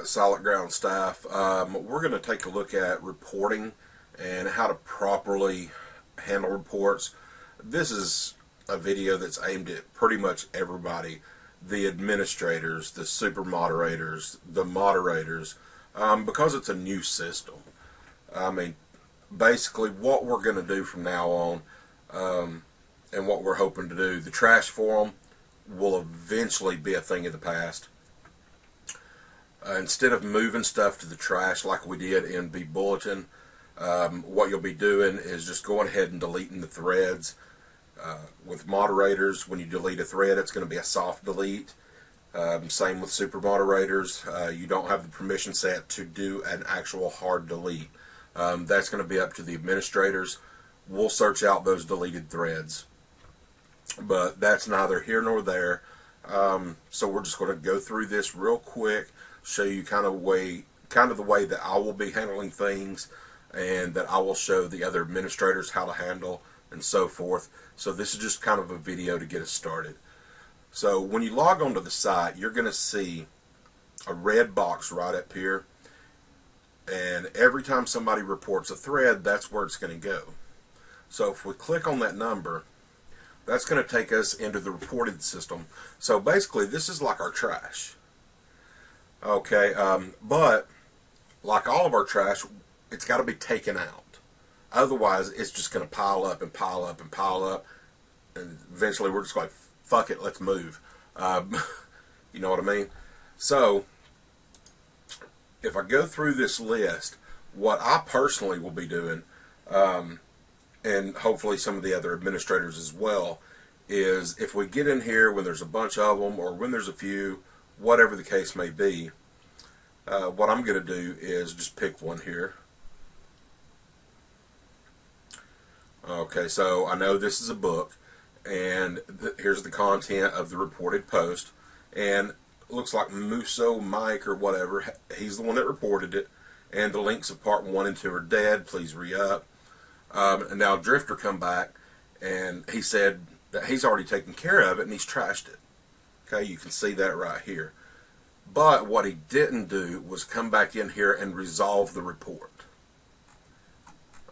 SilentGround staff. We're going to take a look at reporting and how to properly handle reports. This is a video that's aimed at pretty much everybody, the administrators, the super moderators, the moderators, because it's a new system. I mean, basically what we're going to do from now on, and what we're hoping to do, the trash forum will eventually be a thing of the past. Instead of moving stuff to the trash like we did in the bulletin, what you'll be doing is just going ahead and deleting the threads. With moderators, when you delete a thread, it's going to be a soft delete. Same with super moderators. You don't have the permission set to do an actual hard delete. That's going to be up to the administrators. We'll search out those deleted threads, but that's neither here nor there. So we're just going to go through this real quick, show you kind of the way that I will be handling things, and that I will show the other administrators how to handle, and so forth. So this is just kind of a video to get us started. So when you log onto the site, you're going to see a red box right up here, and every time somebody reports a thread, that's where it's going to go. So if we click on that number, that's going to take us into the reported system. So basically this is like our trash. Okay, but like all of our trash, it's got to be taken out. Otherwise, it's just going to pile up and pile up and pile up, and eventually we're just like, fuck it, let's move. You know what I mean? So, if I go through this list, what I personally will be doing, and hopefully some of the other administrators as well, is if we get in here when there's a bunch of them, or when there's a few, whatever the case may be, what I'm going to do is just pick one here. Okay, so I know this is a book, and here's the content of the reported post, and it looks like Muso Mike or whatever, he's the one that reported it, and the links of part 1 and 2 are dead, please re-up. And now Drifter come back, and he said that he's already taken care of it, and he's trashed it. Okay, you can see that right here. But what he didn't do was come back in here and resolve the report.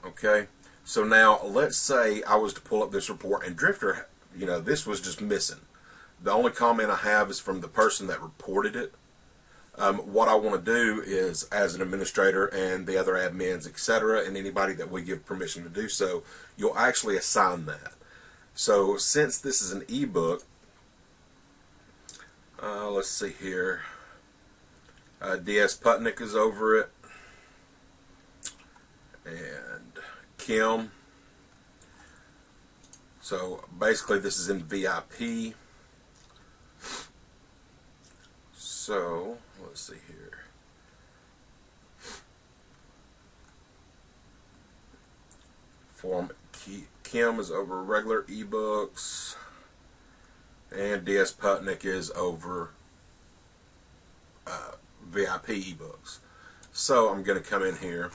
Okay, so now let's say I was to pull up this report, and Drifter, you know, this was just missing. The only comment I have is from the person that reported it. What I want to do is, as an administrator and the other admins, etc., and anybody that we give permission to do so, you'll actually assign that. So since this is an ebook, let's see here, DS Putnick is over it, and Kim. So basically this is in VIP. So let's see here. Form Kim is over regular ebooks, and DS Putnick is over VIP ebooks. So I'm going to come in here,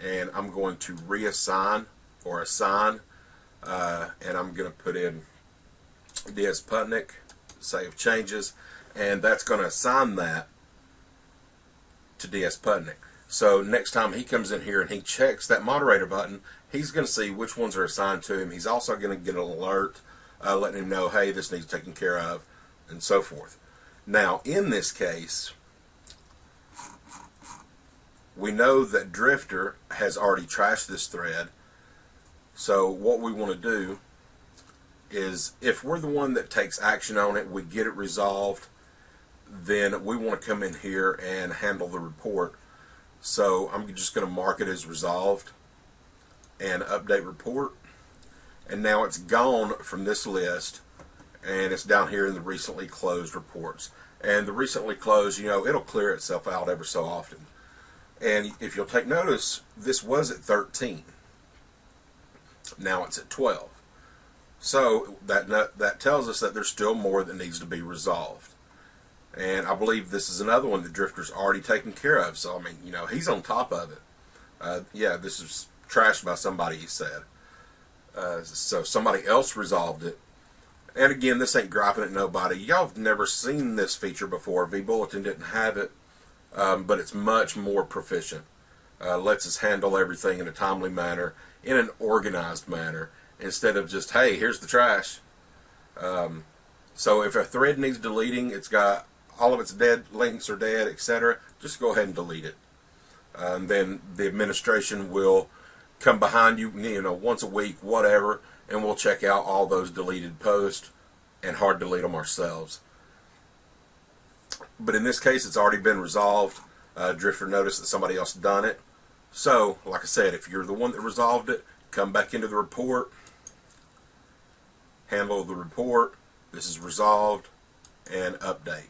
and I'm going to reassign or assign, and I'm going to put in DS Putnick, save changes, and that's going to assign that to DS Putnick. So next time he comes in here and he checks that moderator button, he's going to see which ones are assigned to him. He's also going to get an alert letting him know, hey, this needs taken care of, and so forth. Now, in this case, we know that Drifter has already trashed this thread. So what we want to do is, if we're the one that takes action on it, we get it resolved, then we want to come in here and handle the report. So I'm just going to mark it as resolved and update report, and now it's gone from this list, and it's down here in the recently closed reports. And the recently closed, you know, it'll clear itself out ever so often. And if you'll take notice, this was at 13. Now it's at 12. So that tells us that there's still more that needs to be resolved. And I believe this is another one that Drifter's already taken care of. So, I mean, you know, he's on top of it. Yeah, this is trashed by somebody, he said. So somebody else resolved it. And again, this ain't griping at nobody. Y'all have never seen this feature before. V-Bulletin didn't have it. but it's much more proficient. Lets us handle everything in a timely manner, in an organized manner, instead of just, hey, here's the trash. So if a thread needs deleting, it's got all of its dead links are dead, etc., just go ahead and delete it. And then the administration will come behind you, once a week, whatever, and we'll check out all those deleted posts and hard delete them ourselves. But in this case, it's already been resolved. Drifter noticed that somebody else done it. So, like I said, if you're the one that resolved it, come back into the report, handle the report, this is resolved, and update.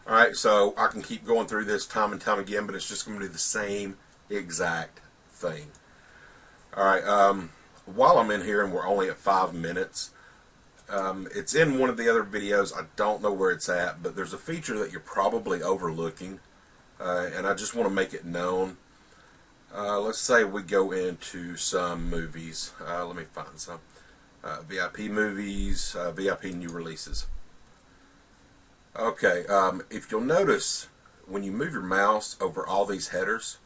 Alright, so I can keep going through this time and time again, but it's just going to do the same exact thing. Alright, while I'm in here and we're only at 5 minutes, it's in one of the other videos. I don't know where it's at, but there's a feature that you're probably overlooking, and I just want to make it known. Let's say we go into some movies. Let me find some. VIP movies, VIP new releases. Okay, if you'll notice, when you move your mouse over all these headers,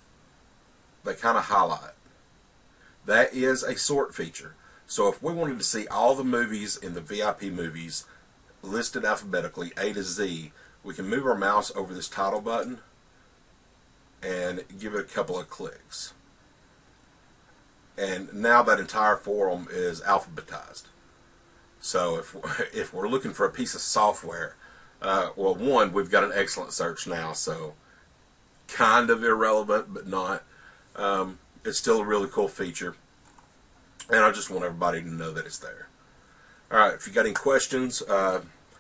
they kind of highlight. That is a sort feature. So if we wanted to see all the movies in the VIP movies listed alphabetically, A to Z, we can move our mouse over this title button and give it a couple of clicks. And now that entire forum is alphabetized. So if we're looking for a piece of software, well, one, we've got an excellent search now, so kind of irrelevant, but not. It's still a really cool feature. And I just want everybody to know that it's there. Alright, if you got any questions,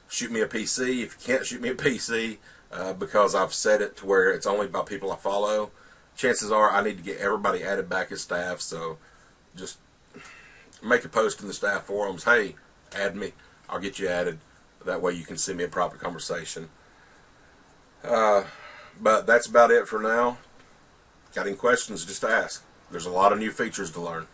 shoot me a PC. If you can't shoot me a PC, because I've set it to where it's only by people I follow, chances are I need to get everybody added back as staff, so just make a post in the staff forums, hey, add me, I'll get you added. That way you can send me a private conversation. But that's about it for now. Got any questions, just ask. There's a lot of new features to learn.